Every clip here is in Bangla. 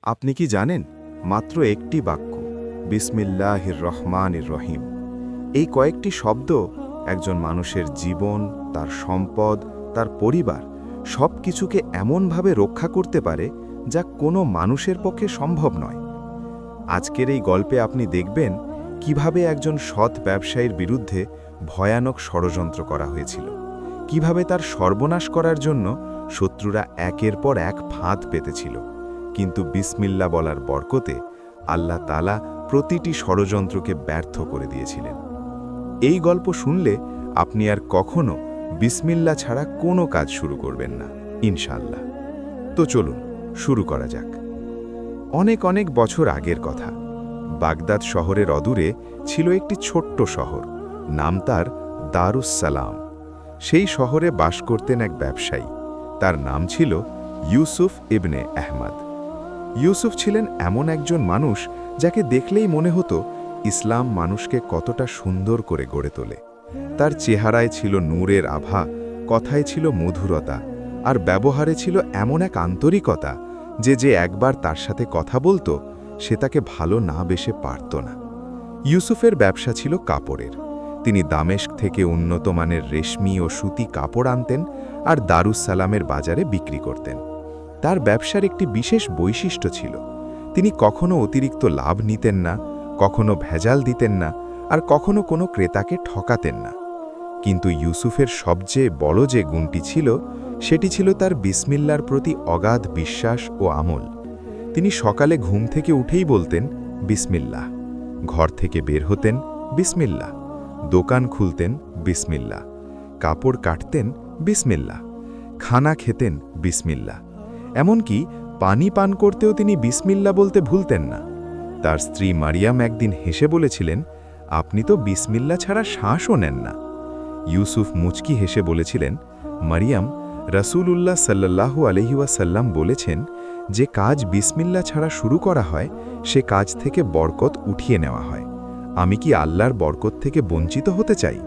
আপনি কি জানেন মাত্র একটি বাক্য বিসমিল্লাহির রহমানির রহিম এই কয়েকটি শব্দ একজন মানুষের জীবন তার সম্পদ তার পরিবার সব কিছুকে এমনভাবে রক্ষা করতে পারে যা কোনো মানুষের পক্ষে সম্ভব নয়। আজকের এই গল্পে আপনি দেখবেন কিভাবে একজন সৎ ব্যবসায়ীর বিরুদ্ধে ভয়ানক ষড়যন্ত্র করা হয়েছিল, কিভাবে তার সর্বনাশ করার জন্য শত্রুরা একের পর এক ফাঁদ পেতেছিল, কিন্তু বিসমিল্লা বলার বরকতে আল্লাহ তাআলা প্রতিটি ষড়যন্ত্রকে ব্যর্থ করে দিয়েছিলেন। এই গল্প শুনলে আপনি আর কখনো বিসমিল্লা ছাড়া কোনো কাজ শুরু করবেন না, ইনশাআল্লাহ। তো চলুন শুরু করা যাক। অনেক অনেক বছর আগের কথা, বাগদাদ শহরের অদূরে ছিল একটি ছোট্ট শহর, নাম তার দারুস সালাম। সেই শহরে বাস করতেন এক ব্যবসায়ী, তার নাম ছিল ইউসুফ ইবনে আহমদ। ইউসুফ ছিলেন এমন একজন মানুষ যাকে দেখলেই মনে হতো ইসলাম মানুষকে কতটা সুন্দর করে গড়ে তোলে। তার চেহারায় ছিল নূরের আভা, কথায় ছিল মধুরতা, আর ব্যবহারে ছিল এমন এক আন্তরিকতা যে একবার তার সাথে কথা বলতো সে তাকে ভালো না বেশে পারত না। ইউসুফের ব্যবসা ছিল কাপড়ের। তিনি দামেস্ক থেকে উন্নত মানের রেশমি ও সুতি কাপড় আনতেন আর দারুস সালামের বাজারে বিক্রি করতেন। তার ব্যবসার একটি বিশেষ বৈশিষ্ট্য ছিল, তিনি কখনো অতিরিক্ত লাভ নিতেন না, কখনো ভেজাল দিতেন না, আর কখনো কোনো ক্রেতাকে ঠকাতেন না। কিন্তু ইউসুফের সবচেয়ে বড় যে গুণটি ছিল সেটি ছিল তার বিসমিল্লার প্রতি অগাধ বিশ্বাস ও আমল। তিনি সকালে ঘুম থেকে উঠেই বলতেন বিসমিল্লাহ, ঘর থেকে বের হতেন বিসমিল্লাহ, দোকান খুলতেন বিসমিল্লাহ, কাপড় কাটতেন বিসমিল্লাহ, খানা খেতেন বিসমিল্লাহ, এমনকি পানি পান করতেও তিনি বিসমিল্লাহ বলতে ভুলতেন না। তার স্ত্রী মারিয়াম একদিন হেসে বলেছিলেন, আপনি তো বিসমিল্লাহ ছাড়া শ্বাসও নেন না। ইউসুফ মুচকি হেসে বলেছিলেন, মারিয়াম, রাসূলুল্লাহ সাল্লাল্লাহু আলাইহি ওয়াসাল্লাম বলেছেন, যে কাজ বিসমিল্লাহ ছাড়া শুরু করা হয় সে কাজ থেকে বরকত উঠিয়ে নেওয়া হয়। আমি কি আল্লাহর বরকত থেকে বঞ্চিত হতে চাই?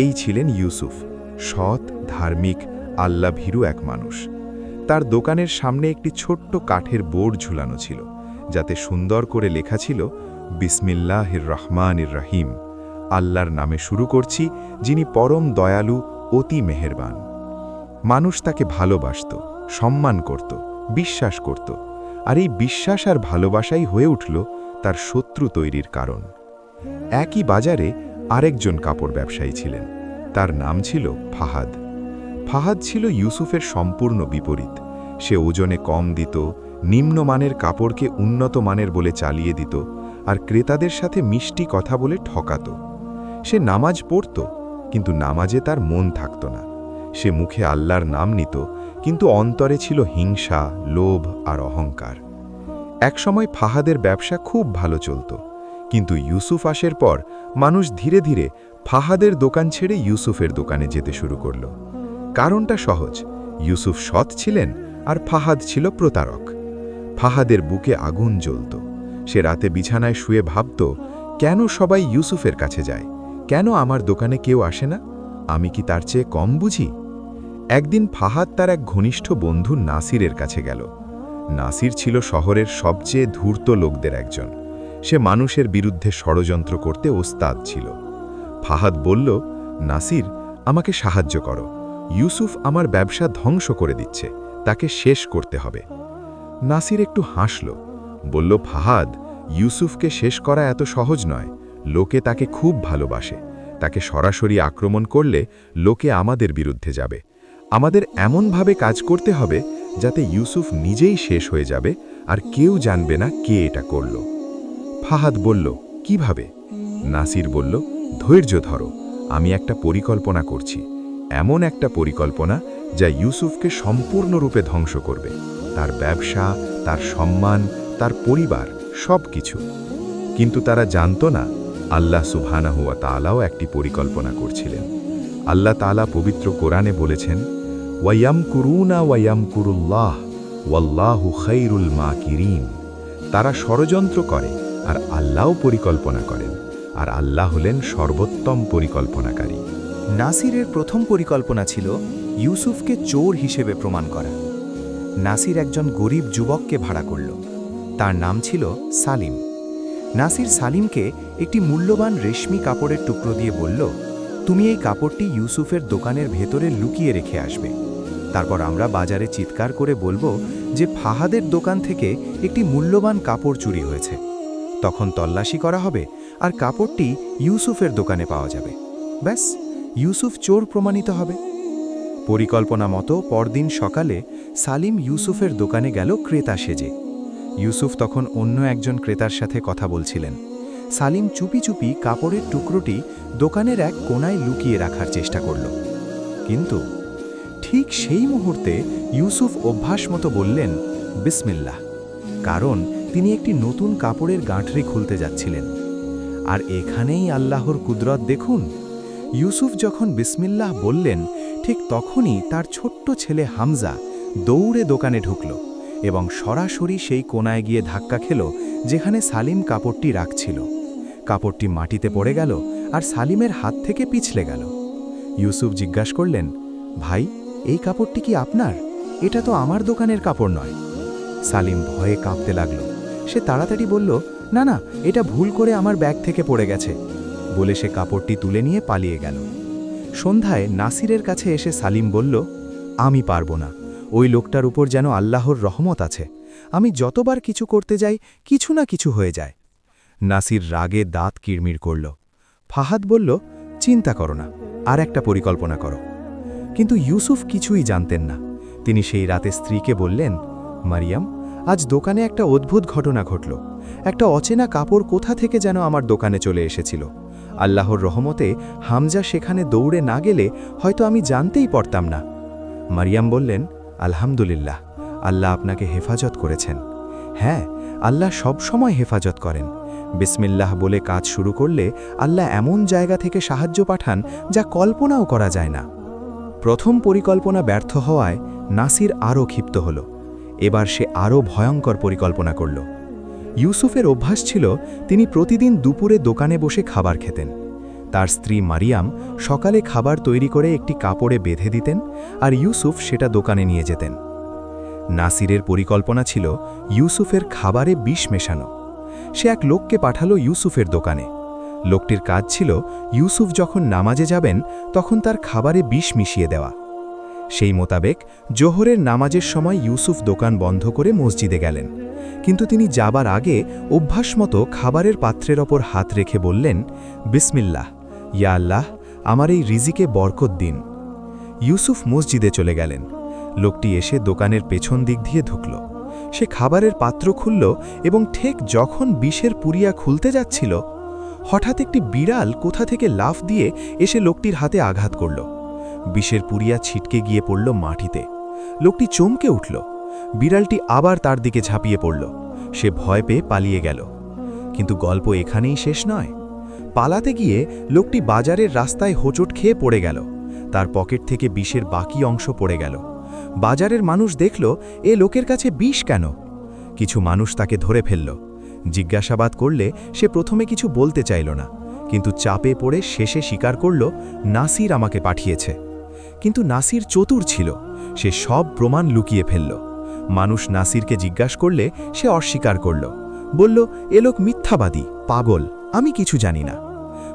এই ছিলেন ইউসুফ, সৎ, ধার্মিক, আল্লাহ ভীরু এক মানুষ। তার দোকানের সামনে একটি ছোট্ট কাঠের বোর্ড ঝুলানো ছিল, যাতে সুন্দর করে লেখা ছিল বিসমিল্লাহির রহমানির রহিম, আল্লাহর নামে শুরু করছি, যিনি পরম দয়ালু, অতি মেহেরবান। মানুষ তাকে ভালোবাসত, সম্মান করত, বিশ্বাস করত, আর এই বিশ্বাস আর ভালোবাসাই হয়ে উঠল তার শত্রু তৈরির কারণ। একই বাজারে আরেকজন কাপড় ব্যবসায়ী ছিলেন, তার নাম ছিল ফাহাদ। ফাহাদ ছিল ইউসুফের সম্পূর্ণ বিপরীত। সে ওজনে কম দিত, নিম্নমানের কাপড়কে উন্নত মানের বলে চালিয়ে দিত, আর ক্রেতাদের সাথে মিষ্টি কথা বলে ঠকাত। সে নামাজ পড়ত, কিন্তু নামাজে তার মন থাকত না। সে মুখে আল্লাহর নাম নিত, কিন্তু অন্তরে ছিল হিংসা, লোভ আর অহংকার। একসময় ফাহাদের ব্যবসা খুব ভালো চলত, কিন্তু ইউসুফ আসার পর মানুষ ধীরে ধীরে ফাহাদের দোকান ছেড়ে ইউসুফের দোকানে যেতে শুরু করল। কারণটা সহজ, ইউসুফ সৎ ছিলেন আর ফাহাদ ছিল প্রতারক। ফাহাদের বুকে আগুন জ্বলত। সে রাতে বিছানায় শুয়ে ভাবত, কেন সবাই ইউসুফের কাছে যায়, কেন আমার দোকানে কেউ আসে না? আমি কি তার চেয়ে কম বুঝি? একদিন ফাহাদ তার এক ঘনিষ্ঠ বন্ধু নাসিরের কাছে গেল। নাসির ছিল শহরের সবচেয়ে ধূর্ত লোকদের একজন। সে মানুষের বিরুদ্ধে ষড়যন্ত্র করতে ওস্তাদ ছিল। ফাহাদ বলল, নাসির, আমাকে সাহায্য করো। ইউসুফ আমার ব্যবসা ধ্বংস করে দিচ্ছে, তাকে শেষ করতে হবে। নাসির একটু হাসল, বলল, ফাহাদ, ইউসুফকে শেষ করা এত সহজ নয়। লোকে তাকে খুব ভালোবাসে। তাকে সরাসরি আক্রমণ করলে লোকে আমাদের বিরুদ্ধে যাবে। আমাদের এমনভাবে কাজ করতে হবে যাতে ইউসুফ নিজেই শেষ হয়ে যাবে আর কেউ জানবে না কে এটা করল। ফাহাদ বলল, কিভাবে? নাসির বলল, ধৈর্য ধরো, আমি একটা পরিকল্পনা করছি। এমন একটা পরিকল্পনা যা ইউসুফকে সম্পূর্ণরূপে ধ্বংস করবে, তার ব্যবসা, তার সম্মান, তার পরিবার, সব কিছু। কিন্তু তারা জানত না আল্লাহ সুবহানাহু ওয়া তাআলাও একটি পরিকল্পনা করছিলেন। আল্লাহ তাআলা পবিত্র কোরআনে বলেছেন, ওয়ায়ামকুরুনা ওয়ায়ামকুরুল্লাহ ওয়াল্লাহু খায়রুল মাকিরিন। তারা ষড়যন্ত্র করে আর আল্লাহও পরিকল্পনা করেন, আর আল্লাহ হলেন সর্বোত্তম পরিকল্পনাকারী। নাসিরের প্রথম পরিকল্পনা ছিল ইউসুফকে চোর হিসেবে প্রমাণ করা। নাসির একজন গরিব যুবককে ভাড়া করল, তার নাম ছিল সালিম। নাসির সালিমকে একটি মূল্যবান রেশমি কাপড়ের টুকরো দিয়ে বলল, তুমি এই কাপড়টি ইউসুফের দোকানের ভেতরে লুকিয়ে রেখে আসবে। তারপর আমরা বাজারে চিৎকার করে বলবো যে ফাহাদের দোকান থেকে একটি মূল্যবান কাপড় চুরি হয়েছে। তখন তল্লাশি করা হবে আর কাপড়টি ইউসুফের দোকানে পাওয়া যাবে। ব্যাস, ইউসুফ চোর প্রমাণিত হবে। পরিকল্পনা মতো পরদিন সকালে সালিম ইউসুফের দোকানে গেল ক্রেতা সেজে। ইউসুফ তখন অন্য একজন ক্রেতার সাথে কথা বলছিলেন। সালিম চুপি চুপি কাপড়ের টুকরোটি দোকানের এক কোণায় লুকিয়ে রাখার চেষ্টা করল। কিন্তু ঠিক সেই মুহূর্তে ইউসুফ অভ্যাস মতো বললেন, বিসমিল্লাহ, কারণ তিনি একটি নতুন কাপড়ের গাঁঠরি খুলতে যাচ্ছিলেন। আর এখানেই আল্লাহর কুদরত দেখুন। ইউসুফ যখন বিসমিল্লাহ বললেন, ঠিক তখনই তার ছোট্ট ছেলে হামজা দৌড়ে দোকানে ঢুকল এবং সরাসরি সেই কোণায় গিয়ে ধাক্কা খেল যেখানে সালিম কাপড়টি রাখছিল। কাপড়টি মাটিতে পড়ে গেল আর সালিমের হাত থেকে পিছলে গেল। ইউসুফ জিজ্ঞাসা করলেন, ভাই, এই কাপড়টি কি আপনার? এটা তো আমার দোকানের কাপড় নয়। সালিম ভয়ে কাঁপতে লাগল। সে তাড়াতাড়ি বলল, না না, এটা ভুল করে আমার ব্যাগ থেকে পড়ে গেছে, বলে সে কাপড়টি তুলে নিয়ে পালিয়ে গেল। সন্ধ্যায় নাসিরের কাছে এসে সালিম বলল, আমি পারবো না, ওই লোকটার উপর যেন আল্লাহর রহমত আছে। আমি যতবার কিছু করতে যাই কিছু না কিছু হয়ে যায়। নাসির রাগে দাঁত কিড়মিড় করল। ফাহাদ বলল, চিন্তা করো না, আর একটা পরিকল্পনা করো। কিন্তু ইউসুফ কিছুই জানতেন না। তিনি সেই রাতে স্ত্রীকে বললেন, মারিয়াম, আজ দোকানে একটা অদ্ভুত ঘটনা ঘটল। একটা অচেনা কাপড় কোথা থেকে যেন আমার দোকানে চলে এসেছিল। আল্লাহর রহমতে হামজা সেখানে দৌড়ে না গেলে হয়তো আমি জানতেই পারতাম না। মারিয়াম বললেন, আলহামদুলিল্লাহ, আল্লাহ আপনাকে হেফাজত করেছেন। হ্যাঁ, আল্লাহ সব সময় হেফাজত করেন। বিসমিল্লাহ বলে কাজ শুরু করলে আল্লাহ এমন জায়গা থেকে সাহায্য পাঠান যা কল্পনাও করা যায় না। প্রথম পরিকল্পনা ব্যর্থ হওয়ায় নাসির আরও ক্ষিপ্ত হল। এবার সে আরও ভয়ঙ্কর পরিকল্পনা করল। ইউসুফের অভ্যাস ছিল তিনি প্রতিদিন দুপুরে দোকানে বসে খাবার খেতেন। তার স্ত্রী মারিয়াম সকালে খাবার তৈরি করে একটি কাপড়ে বেঁধে দিতেন আর ইউসুফ সেটা দোকানে নিয়ে যেতেন। নাসিরের পরিকল্পনা ছিল ইউসুফের খাবারে বিষ মেশানো। সে এক লোককে পাঠালো ইউসুফের দোকানে। লোকটির কাজ ছিল ইউসুফ যখন নামাজে যাবেন তখন তার খাবারে বিষ মিশিয়ে দেওয়া। সেই মোতাবেক জোহরের নামাজের সময় ইউসুফ দোকান বন্ধ করে মসজিদে গেলেন। কিন্তু তিনি যাবার আগে অভ্যাসমতো খাবারের পাত্রের ওপর হাত রেখে বললেন, বিসমিল্লাহ, ইয়া আল্লাহ, আমার এই রিজিকে বরকত দিন। ইউসুফ মসজিদে চলে গেলেন। লোকটি এসে দোকানের পেছন দিক দিয়ে ঢুকল। সে খাবারের পাত্র খুলল এবং ঠিক যখন বিষের পুরিয়া খুলতে যাচ্ছিল, হঠাৎ একটি বিড়াল কোথা থেকে লাফ দিয়ে এসে লোকটির হাতে আঘাত করল। বিষের পুরিয়া ছিটকে গিয়ে পড়ল মাটিতে। লোকটি চমকে উঠল। বিড়ালটি আবার তার দিকে ঝাঁপিয়ে পড়ল। সে ভয় পেয়ে পালিয়ে গেল। কিন্তু গল্প এখানেই শেষ নয়। পালাতে গিয়ে লোকটি বাজারের রাস্তায় হোঁচট খেয়ে পড়ে গেল। তার পকেট থেকে বিষের বাকি অংশ পড়ে গেল। বাজারের মানুষ দেখল, এ লোকের কাছে বিষ কেন? কিছু মানুষ তাকে ধরে ফেলল। জিজ্ঞাসাবাদ করলে সে প্রথমে কিছু বলতে চাইল না, কিন্তু চাপে পড়ে শেষে স্বীকার করল, নাসির আমাকে পাঠিয়েছে। কিন্তু নাসির চতুর ছিল। সে সব প্রমাণ লুকিয়ে ফেলল। মানুষ নাসিরকে জিজ্ঞাসা করলে সে অস্বীকার করল, বলল, এ লোক মিথ্যাবাদী, পাগল, আমি কিছু জানি না।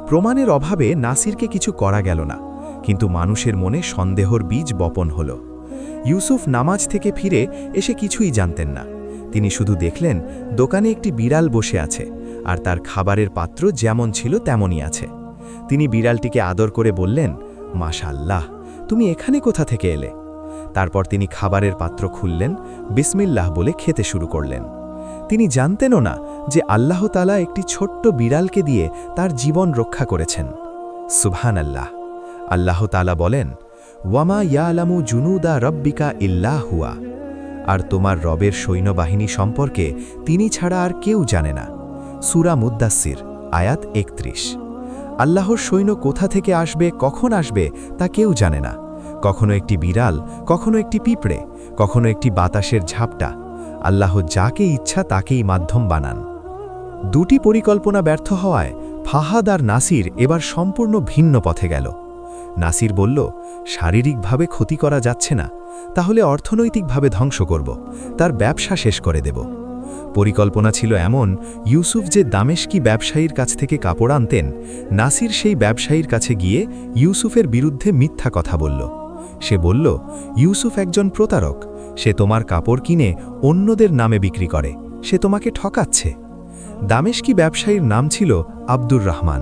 প্রমাণের অভাবে নাসিরকে কিছু করা গেল না, কিন্তু মানুষের মনে সন্দেহর বীজ বপন হল। ইউসুফ নামাজ থেকে ফিরে এসে কিছুই জানতেন না। তিনি শুধু দেখলেন দোকানে একটি বিড়াল বসে আছে আর তার খাবারের পাত্র যেমন ছিল তেমনই আছে। তিনি বিড়ালটিকে আদর করে বললেন, মাশাআল্লাহ, তুমি এখানে কোথা থেকে এলে? তারপর তিনি খাবারের পাত্র খুললেন, বিসমিল্লাহ বলে খেতে শুরু করলেন। তিনি জানতেনও না যে আল্লাহ তাআলা একটি ছোট্ট বিড়ালকে দিয়ে তার জীবন রক্ষা করেছেন। সুবহানাল্লাহ। আল্লাহ তাআলা বলেন, ওয়ামা ইয়ালামু জুনুদা রব্বিকা ইল্লা হুয়া, আর তোমার রবের সৈন্যবাহিনী সম্পর্কে তিনি ছাড়া আর কেউ জানে না। সূরা মুদ্দাসসির, আয়াত ৩১। আল্লাহর সৈন্য কোথা থেকে আসবে, কখন আসবে তা কেউ জানে না। কখনো একটি বিড়াল, কখনো একটি পিঁপড়ে, কখনো একটি বাতাসের ঝাপটা। আল্লাহ যাকে ইচ্ছা তাকেই মাধ্যম বানান। দুটি পরিকল্পনা ব্যর্থ হওয়ায় ফাহাদ আর নাসির এবার সম্পূর্ণ ভিন্ন পথে গেল। নাসির বলল, শারীরিকভাবে ক্ষতি করা যাচ্ছে না, তাহলে অর্থনৈতিকভাবে ধ্বংস করব, তার ব্যবসা শেষ করে দেব। পরিকল্পনা ছিল এমন, ইউসুফ যে দামেশকি ব্যবসায়ীর কাছ থেকে কাপড় আনতেন, নাসির সেই ব্যবসায়ীর কাছে গিয়ে ইউসুফের বিরুদ্ধে মিথ্যা কথা বলল। সে বলল, ইউসুফ একজন প্রতারক, সে তোমার কাপড় কিনে অন্যদের নামে বিক্রি করে, সে তোমাকে ঠকাচ্ছে। দামেশকি ব্যবসায়ীর নাম ছিল আব্দুর রহমান।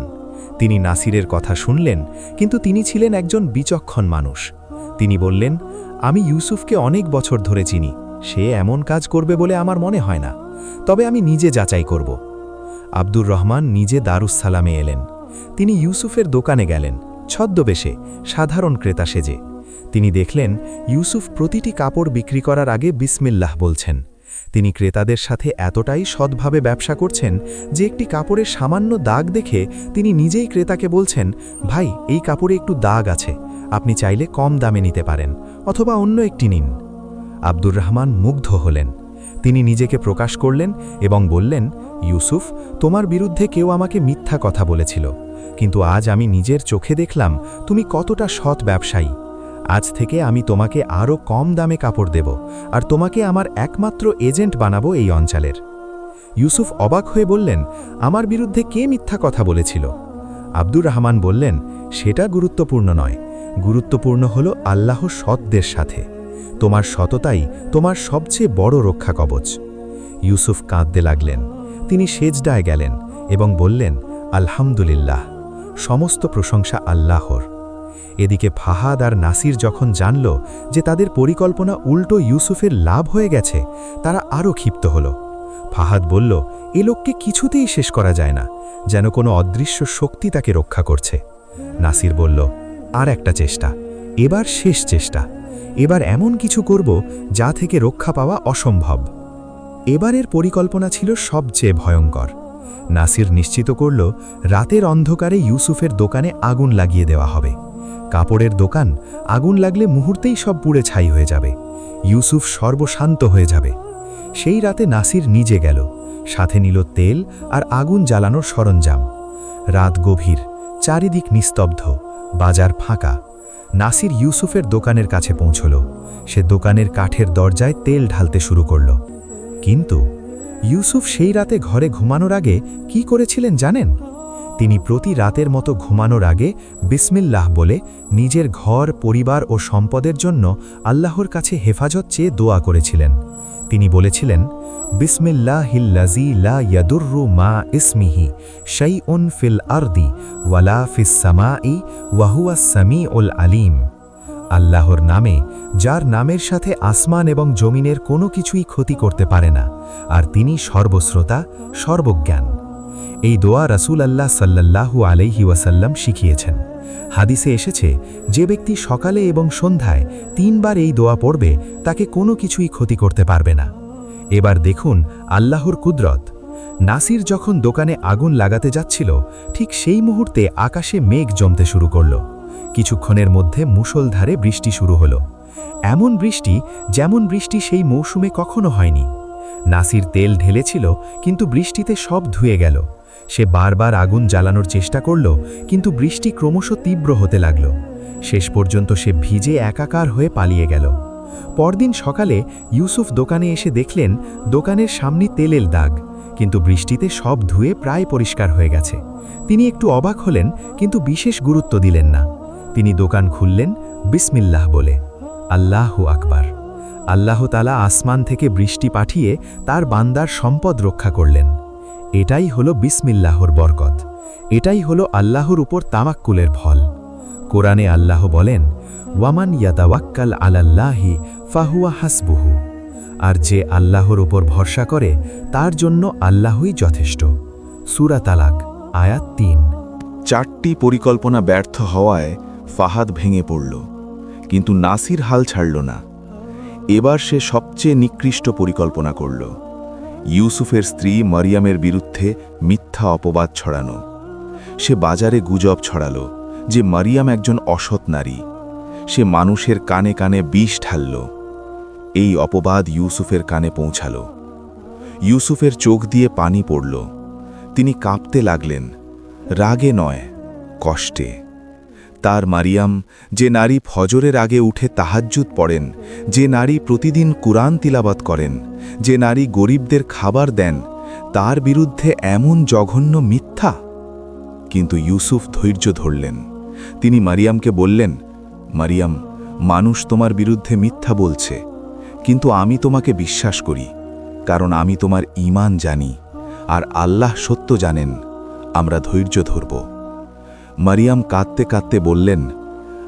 তিনি নাসিরের কথা শুনলেন, কিন্তু তিনি ছিলেন একজন বিচক্ষণ মানুষ। তিনি বললেন, আমি ইউসুফকে অনেক বছর ধরে চিনি, সে এমন কাজ করবে বলে আমার মনে হয় না, তবে আমি নিজে যাচাই করব। আব্দুর রহমান নিজে দারুস-সালামে এলেন। তিনি ইউসুফের দোকানে গেলেন, ছদ্মবেশে, সাধারণ ক্রেতা সেজে। তিনি দেখলেন ইউসুফ প্রতিটি কাপড় বিক্রি করার আগে বিসমিল্লাহ বলছেন। তিনি ক্রেতাদের সাথে এতটাই সৎভাবে ব্যবসা করছেন যে একটি কাপড়ের সামান্য দাগ দেখে তিনি নিজেই ক্রেতাকে বলছেন, ভাই, এই কাপড়ে একটু দাগ আছে, আপনি চাইলে কম দামে নিতে পারেন, অথবা অন্য একটি নিন। আব্দুর রহমান মুগ্ধ হলেন। তিনি নিজেকে প্রকাশ করলেন এবং বললেন, ইউসুফ, তোমার বিরুদ্ধে কেউ আমাকে মিথ্যা কথা বলেছিল, কিন্তু আজ আমি নিজের চোখে দেখলাম তুমি কতটা সৎ ব্যবসায়ী। আজ থেকে আমি তোমাকে আরও কম দামে কাপড় দেব, আর তোমাকে আমার একমাত্র এজেন্ট বানাবো এই অঞ্চলের। ইউসুফ অবাক হয়ে বললেন, আমার বিরুদ্ধে কে মিথ্যা কথা বলেছিল? আব্দুর রহমান বললেন, সেটা গুরুত্বপূর্ণ নয়, গুরুত্বপূর্ণ হলো আল্লাহ সৎদের সাথে। তোমার সততাই তোমার সবচেয়ে বড় রক্ষা কবচ। ইউসুফ কাঁদতে লাগলেন। তিনি সেজদায় গেলেন এবং বললেন, আলহামদুলিল্লাহ, সমস্ত প্রশংসা আল্লাহর। এদিকে ফাহাদ আর নাসির যখন জানল যে তাদের পরিকল্পনা উল্টো ইউসুফের লাভ হয়ে গেছে, তারা আরও ক্ষিপ্ত হল। ফাহাদ বলল, এ লোককে কিছুতেই শেষ করা যায় না, যেন কোনো অদৃশ্য শক্তি তাকে রক্ষা করছে। নাসির বলল, আর একটা চেষ্টা, এবার শেষ চেষ্টা, এবার এমন কিছু করব যা থেকে রক্ষা পাওয়া অসম্ভব। এবারের পরিকল্পনা ছিল সবচেয়ে ভয়ঙ্কর। নাসির নিশ্চিত করল, রাতের অন্ধকারে ইউসুফের দোকানে আগুন লাগিয়ে দেওয়া হবে। কাপড়ের দোকান, আগুন লাগলে মুহূর্তেই সব পুড়ে ছাই হয়ে যাবে, ইউসুফ সর্বশান্ত হয়ে যাবে। সেই রাতে নাসির নিজে গেল, সাথে নিল তেল আর আগুন জ্বালানোর সরঞ্জাম। রাত গভীর, চারিদিক নিস্তব্ধ, বাজার ফাঁকা। নাসির ইউসুফের দোকানের কাছে পৌঁছল। সে দোকানের কাঠের দরজায় তেল ঢালতে শুরু করল। কিন্তু ইউসুফ সেই রাতে ঘরে ঘুমানোর আগে কি করেছিলেন জানেন? তিনি প্রতি রাতের মতো ঘুমানোর আগে বিসমিল্লাহ বলে নিজের ঘর, পরিবার ও সম্পদের জন্য আল্লাহর কাছে হেফাজত চেয়ে দোয়া করেছিলেন। তিনি বলেছিলেন, বিসমিল্লাহিল্লাযী লা ইয়াদুররু মা ইসমিহি শাইউন ফিল আরদি ওয়ালা ফিস সামাই ওয়া হুয়াস সামিউল আলিম। আল্লাহর নামে, যার নামের সাথে আসমান এবং জমিনের কোনো কিছুই ক্ষতি করতে পারে না, আর তিনি সর্বশ্রোতা, সর্বজ্ঞান। এই দোয়া রাসূল আল্লাহ সাল্লাল্লাহু আলাইহি ওয়াসাল্লাম শিখিয়েছেন। হাদিসে এসেছে, যে ব্যক্তি সকালে এবং সন্ধ্যায় 3 বার এই দোয়া পড়বে, তাকে কোনো কিছুই ক্ষতি করতে পারবে না। এবার দেখুন আল্লাহর কুদরত। নাসির যখন দোকানে আগুন লাগাতে যাচ্ছিল, ঠিক সেই মুহূর্তে আকাশে মেঘ জমতে শুরু করল। কিছুক্ষণের মধ্যে মুষলধারে বৃষ্টি শুরু হলো। এমন বৃষ্টি যেমন বৃষ্টি সেই মৌসুমে কখনো হয়নি। নাসির তেল ঢেলেছিল, কিন্তু বৃষ্টিতে সব ধুয়ে গেল। সে বারবার আগুন জ্বালানোর চেষ্টা করল, কিন্তু বৃষ্টি ক্রমশ তীব্র হতে লাগল। শেষ পর্যন্ত সে ভিজে একাকার হয়ে পালিয়ে গেল। পরদিন সকালে ইউসুফ দোকানে এসে দেখলেন দোকানের সামনে তেলের দাগ, কিন্তু বৃষ্টিতে সব ধুয়ে প্রায় পরিষ্কার হয়ে গেছে। তিনি একটু অবাক হলেন, কিন্তু বিশেষ গুরুত্ব দিলেন না। তিনি দোকান খুললেন বিসমিল্লাহ বলে। আল্লাহু আকবার। আল্লাহ তাআলা আসমান থেকে বৃষ্টি পাঠিয়ে তার বান্দার সম্পদ রক্ষা করলেন। এটাই হলো বিসমিল্লাহর বরকত। এটাই হলো আল্লাহর উপর তাওয়াক্কুলের ফল। কোরআনে আল্লাহ বলেন, ওয়ামান ইয়াতাওয়াক্কাল আলাল্লাহি ফাহুয়া হাসবুহু। আর যে আল্লাহর উপর ভরসা করে, তার জন্য আল্লাহই যথেষ্ট। সূরা তালাক, আয়াত 3। 4টি পরিকল্পনা ব্যর্থ হওয়ায় ফাহাদ ভেঙে পড়ল, কিন্তু নাসির হাল ছাড়ল না। এবার সে সবচেয়ে নিকৃষ্ট পরিকল্পনা করল, ইউসুফের স্ত্রী মারিয়ামের বিরুদ্ধে মিথ্যা অপবাদ ছড়ানো। সে বাজারে গুজব ছড়াল যে মারিয়াম একজন অসৎ নারী। সে মানুষের কানে কানে বিষ ঢালল। এই অপবাদ ইউসুফের কানে পৌঁছাল। ইউসুফের চোখ দিয়ে পানি পড়ল। তিনি কাঁপতে লাগলেন, রাগে নয়, কষ্টে। তার মারিয়াম, যে নারী ফজরের আগে উঠে তাহাজ্জুদ পড়েন, যে নারী প্রতিদিন কুরআন তিলাওয়াত করেন, যে নারী গরিবদের খাবার দেন, তার বিরুদ্ধে এমন জঘন্য মিথ্যা। কিন্তু ইউসুফ ধৈর্য ধরলেন। তিনি মারিয়ামকে বললেন, মারিয়াম, মানুষ তোমার বিরুদ্ধে মিথ্যা বলছে, কিন্তু আমি তোমাকে বিশ্বাস করি, কারণ আমি তোমার ঈমান জানি, আর আল্লাহ সত্য জানেন। আমরা ধৈর্য ধরব। মারিয়াম কাঁদতে কাঁদতে বললেন,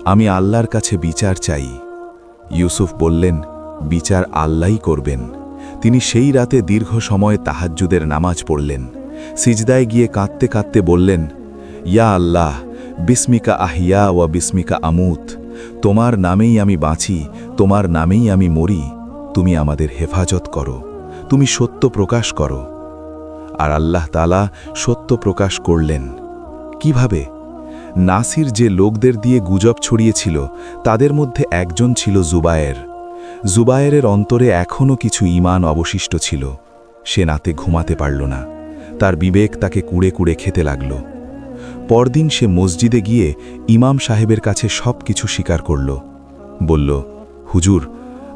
আমি আল্লাহর কাছে বিচার চাই। ইউসুফ বললেন, বিচার আল্লাহই করবেন। তিনি সেই রাতে দীর্ঘ সময় তাহাজ্জুদের নামাজ পড়লেন। সিজদায় গিয়ে কাঁদতে কাঁদতে বললেন, ইয়া আল্লাহ, বিস্মিকা আহিয়া ওয়া বিস্মিকা আমুত। তোমার নামেই আমি বাঁচি, তোমার নামেই আমি মরি। তুমি আমাদের হেফাজত করো, তুমি সত্য প্রকাশ করো। আর আল্লাহ তাআলা সত্য প্রকাশ করলেন। কিভাবে? নাসির যে লোকদের দিয়ে গুজব ছড়িয়েছিল, তাদের মধ্যে একজন ছিল জুবায়ের। জুবায়েরের অন্তরে এখনও কিছু ঈমান অবশিষ্ট ছিল। সে রাতে ঘুমাতে পারল না। তার বিবেক তাকে কুড়ে কুড়ে খেতে লাগল। পরদিন সে মসজিদে গিয়ে ইমাম সাহেবের কাছে সব কিছু স্বীকার করল। বলল, হুজুর,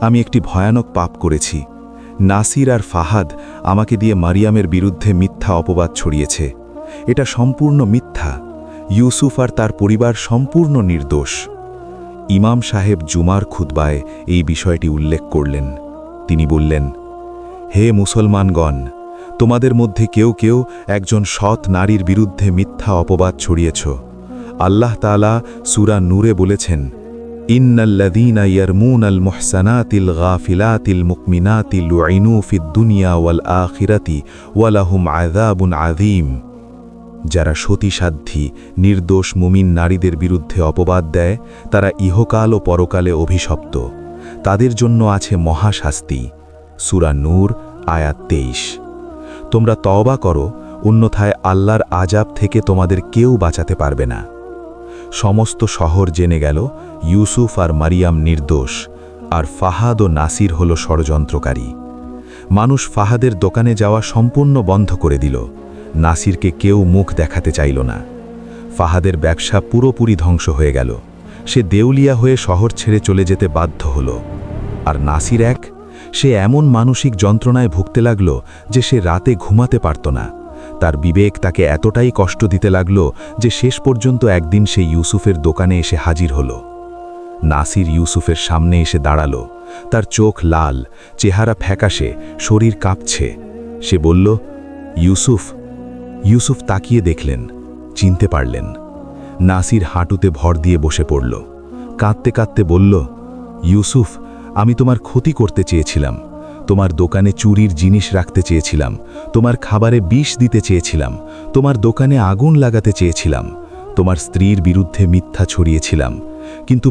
আমি একটি ভয়ানক পাপ করেছি। নাসির আর ফাহাদ আমাকে দিয়ে মারিয়ামের বিরুদ্ধে মিথ্যা অপবাদ ছড়িয়েছে। এটা সম্পূর্ণ মিথ্যা। ইউসুফ আর তার পরিবার সম্পূর্ণ নির্দোষ। ইমাম সাহেব জুমার খুতবায় এই বিষয়টি উল্লেখ করলেন। তিনি বললেন, হে মুসলমানগণ, তোমাদের মধ্যে কেউ কেউ একজন সৎ নারীর বিরুদ্ধে মিথ্যা অপবাদ ছড়িয়েছ। আল্লাহ তাআলা সূরা নূরে বলেছেন, ইন্নাল্লাযীনা ইয়ারমুনাল মুহসানাতিল গাফিলাতিল মুকমিনাতি লুইনু ফিদ দুনিয়া ওয়াল আখিরাতি ওয়া লাহুম আযাবুন আযীম। যারা সতীসাধ্যী নির্দোষ মুমিন নারীদের বিরুদ্ধে অপবাদ দেয়, তারা ইহকাল ও পরকালে অভিশপ্ত। তাদের জন্য আছে মহাশাস্তি। সূরা নূর আয়াত 23। তোমরা তওবা করো, অন্যথায় আল্লাহর আযাব থেকে তোমাদের কেউ বাঁচাতে পারবে না। সমস্ত শহর জেনে গেল ইউসুফ আর মারিয়াম নির্দোষ, আর ফাহাদ ও নাসির হল ষড়যন্ত্রকারী। মানুষ ফাহাদের দোকানে যাওয়া সম্পূর্ণ বন্ধ করে দিল। নাসিরকে কেউ মুখ দেখাতে চাইল না। ফাহাদের ব্যবসা পুরোপুরি ধ্বংস হয়ে গেল। সে দেউলিয়া হয়ে শহর ছেড়ে চলে যেতে বাধ্য হল। আর নাসির সে এমন মানসিক যন্ত্রণায় ভুগতে লাগল যে সে রাতে ঘুমাতে পারত না। তার বিবেক তাকে এতটাই কষ্ট দিতে লাগল যে শেষ পর্যন্ত একদিন সে ইউসুফের দোকানে এসে হাজির হল। নাসির ইউসুফের সামনে এসে দাঁড়াল। তার চোখ লাল, চেহারা ফ্যাকাশে, শরীর কাঁপছে। সে বলল, ইউসুফ। ইউসুফ তাকিয়ে দেখলেন, চিনতে পারলেন। নাসির হাঁটুতে ভর দিয়ে বসে পড়ল। কাঁদতে কাঁদতে বলল, ইউসুফ, আমি তোমার ক্ষতি করতে চেয়েছিলাম। তোমার দোকানে চুরির জিনিস রাখতে চেয়েছিলাম, তোমার খাবারে বিষ দিতে চেয়েছিলাম, তোমার দোকানে আগুন লাগাতে চেয়েছিলাম, তোমার স্ত্রীর বিরুদ্ধে মিথ্যা ছড়িয়েছিলাম। কিন্তু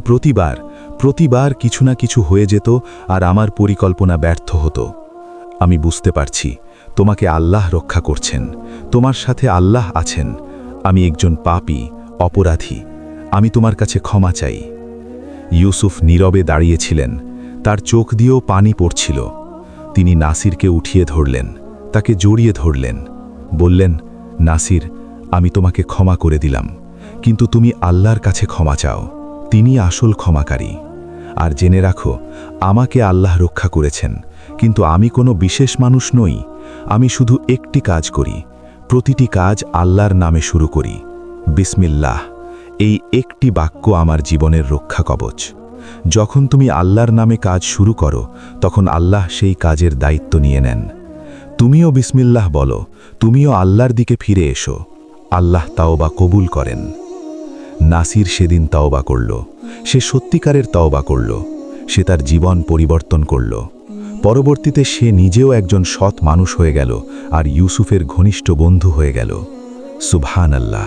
প্রতিবার কিছু না কিছু হয়ে যেত আর আমার পরিকল্পনা ব্যর্থ হতো। আমি বুঝতে পারছি তোমাকে আল্লাহ রক্ষা করছেন, তোমার সাথে আল্লাহ আছেন। আমি একজন পাপী, অপরাধী। আমি তোমার কাছে ক্ষমা চাই। ইউসুফ নীরবে দাঁড়িয়েছিলেন। তার চোখ দিয়েও পানি পড়ছিল। তিনি নাসিরকে উঠিয়ে ধরলেন, তাকে জড়িয়ে ধরলেন। বললেন, নাসির, আমি তোমাকে ক্ষমা করে দিলাম, কিন্তু তুমি আল্লাহর কাছে ক্ষমা চাও। তিনি আসল ক্ষমাকারী। আর জেনে রাখো, আমাকে আল্লাহ রক্ষা করেছেন, কিন্তু আমি কোনো বিশেষ মানুষ নই। আমি শুধু একটি কাজ করি, প্রতিটি কাজ আল্লাহর নামে শুরু করি। বিসমিল্লাহ, এই একটি বাক্য আমার জীবনের রক্ষা কবচ। যখন তুমি আল্লাহর নামে কাজ শুরু করো, তখন আল্লাহ সেই কাজের দায়িত্ব নিয়ে নেন। তুমিও বিসমিল্লাহ বলো, তুমিও আল্লাহর দিকে ফিরে এসো। আল্লাহ তাওবা কবুল করেন। নাসির সেদিন তাওবা করল। সে সত্যিকারের তাওবা করল। সে তার জীবন পরিবর্তন করল। পরবর্তীতে সে নিজেও একজন সৎ মানুষ হয়ে গেল আর ইউসুফের ঘনিষ্ঠ বন্ধু হয়ে গেল। সুবহানাল্লাহ।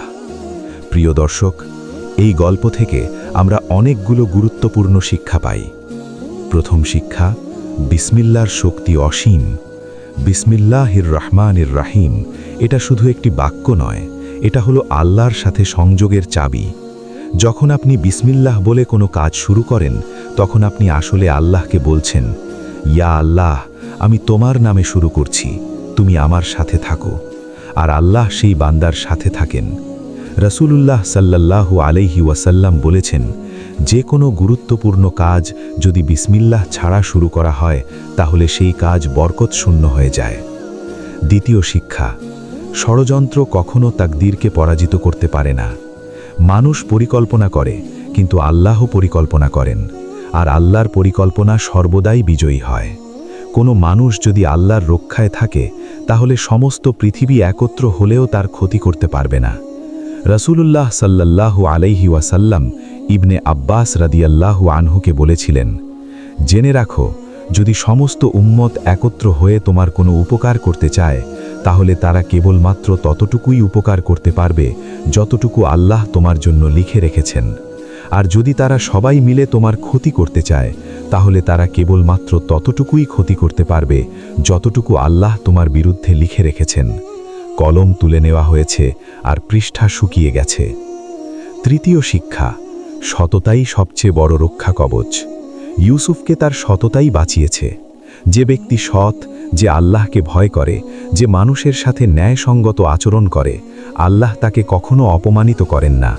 প্রিয় দর্শক, এই গল্প থেকে আমরা অনেকগুলো গুরুত্বপূর্ণ শিক্ষা পাই। প্রথম শিক্ষা, বিসমিল্লাহর শক্তি অসীম। বিসমিল্লাহির রহমানির রাহিম, এটা শুধু একটি বাক্য নয়, এটা হলো আল্লাহর সাথে সংযোগের চাবি। যখন আপনি বিসমিল্লাহ বলে কোনো কাজ শুরু করেন, তখন আপনি আসলে আল্লাহকে বলছেন, ইয়া আল্লাহ, আমি তোমার নামে শুরু করছি, তুমি আমার সাথে থাকো। আর আল্লাহ সেই বান্দার সাথে থাকেন। রাসূলুল্লাহ সাল্লাল্লাহু আলাইহি ওয়াসাল্লাম বলেছেন, যে কোনো গুরুত্বপূর্ণ কাজ যদি বিসমিল্লাহ ছাড়া শুরু করা হয় তাহলে সেই কাজ বরকতশূন্য হয়ে যায়। দ্বিতীয় শিক্ষা, ষড়যন্ত্র কখনো তাকদীরকে পরাজিত করতে পারে না। মানুষ পরিকল্পনা করে, কিন্তু আল্লাহ পরিকল্পনা করেন, আর আল্লাহর পরিকল্পনা সর্বদাই বিজয়ী হয়। কোনো মানুষ যদি আল্লাহর রক্ষায় থাকে তাহলে সমস্ত পৃথিবী একত্র হলেও তার ক্ষতি করতে পারবে না। রাসূলুল্লাহ সাল্লাল্লাহু আলাইহি ওয়াসাল্লাম ইবনে আব্বাস রাদিয়াল্লাহু আনহুকে বলেছিলেন, জেনে রাখো, যদি সমস্ত উম্মত একত্র হয়ে তোমার কোনো উপকার করতে চায় তাহলে তারা কেবলমাত্র ততটুকুই উপকার করতে পারবে যতটুকু আল্লাহ তোমার জন্য লিখে রেখেছেন। আর যদি তারা সবাই মিলে তোমার ক্ষতি করতে চায় তাহলে তারা কেবলমাত্র ততটুকুই ক্ষতি করতে পারবে যতটুকু আল্লাহ তোমার বিরুদ্ধে লিখে রেখেছেন। কলম তুলে নেওয়া হয়েছে আর পৃষ্ঠা শুকিয়ে গেছে। তৃতীয় শিক্ষা, সততাই সবচেয়ে বড় রক্ষা কবচ। ইউসুফকে তার সততাই বাঁচিয়েছে। যে ব্যক্তি সৎ, যে আল্লাহকে ভয় করে, যে মানুষের সাথে ন্যায়সঙ্গত আচরণ করে, আল্লাহ তাকে কখনো অপমানিত করেন না,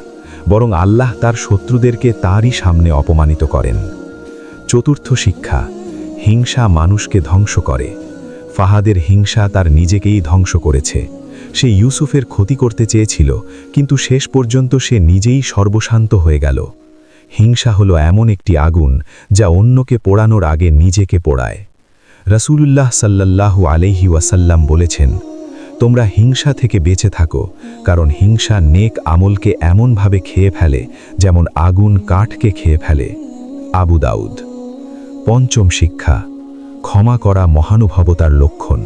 বরং আল্লাহ তার শত্রুদেরকে তারই সামনে অপমানিত করেন। চতুর্থ শিক্ষা, হিংসা মানুষকে ধ্বংস করে। ফাহাদের হিংসা তার নিজেকেই ধ্বংস করেছে। সে ইউসুফের ক্ষতি করতে চেয়েছিল, কিন্তু শেষ পর্যন্ত সে নিজেই সর্বশান্ত হয়ে গেল। হিংসা হলো এমন একটি আগুন যা অন্যকে পোড়ানোর আগে নিজেকে পোড়ায়। রাসূলুল্লাহ সাল্লাল্লাহু আলাইহি ওয়াসাল্লাম বলেছেন, তোমরা হিংসা থেকে বেঁচে থাকো, কারণ হিংসা নেক আমলকে এমনভাবে খেয়ে ফেলে যেমন আগুন কাঠকে খেয়ে ফেলে। আবু দাউদ। পঞ্চম শিক্ষা, ক্ষমা করা মহানুভবতার লক্ষণ।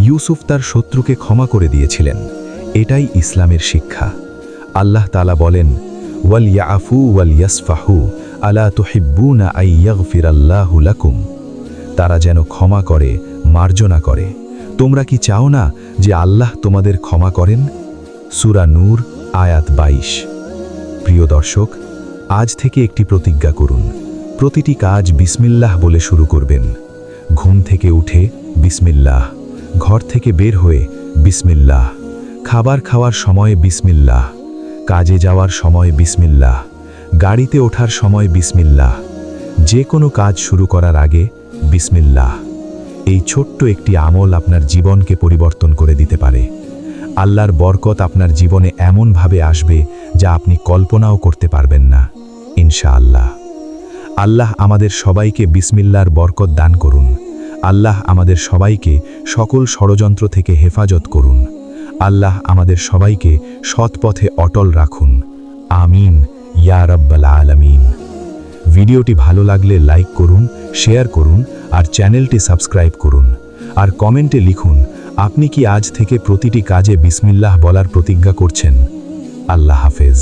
ইউসুফ তার শত্রুকে ক্ষমা করে দিয়েছিলেন। এটাই ইসলামের শিক্ষা। আল্লাহ তাআলা বলেন, ওয়াল ইয়াফু ওয়াল ইয়াসফাহু আলা তুহিব্বুনা আন ইয়াগফিরাল্লাহু লাকুম। তারা যেন ক্ষমা করে, মার্জনা করে। তোমরা কি চাও না যে আল্লাহ তোমাদের ক্ষমা করেন? সূরা নূর আয়াত 22। প্রিয় দর্শক, আজ থেকে একটি প্রতিজ্ঞা করুন, প্রতিটি কাজ বিসমিল্লাহ বলে শুরু করবেন। ঘুম থেকে উঠে বিসমিল্লাহ, ঘর থেকে বের হয়ে বিসমিল্লাহ, খাবার খাওয়ার সময় বিসমিল্লাহ, কাজে যাওয়ার সময় বিসমিল্লাহ, গাড়িতে ওঠার সময় বিসমিল্লাহ, যে কোনো কাজ শুরু করার আগে বিসমিল্লাহ। এই ছোট্ট একটি আমল আপনার জীবনকে পরিবর্তন করে দিতে পারে। আল্লাহর বরকত আপনার জীবনে এমনভাবে আসবে যা আপনি কল্পনাও করতে পারবেন না, ইনশাআল্লাহ। আল্লাহ আমাদের সবাইকে বিসমিল্লাহর বরকত দান করুন। আল্লাহ আমাদের সবাইকে সকল ষড়যন্ত্র থেকে হেফাজত করুন। আল্লাহ আমাদের সবাইকে সৎ পথে অটল রাখুন। আমিন ইয়া রাব্বাল আলামিন। ভিডিওটি ভালো লাগলে লাইক করুন, শেয়ার করুন আর চ্যানেলটি সাবস্ক্রাইব করুন। আর কমেন্টে লিখুন, আপনি কি আজ থেকে প্রতিটি কাজে বিসমিল্লাহ বলার প্রতিজ্ঞা করছেন? আল্লাহ হাফেজ।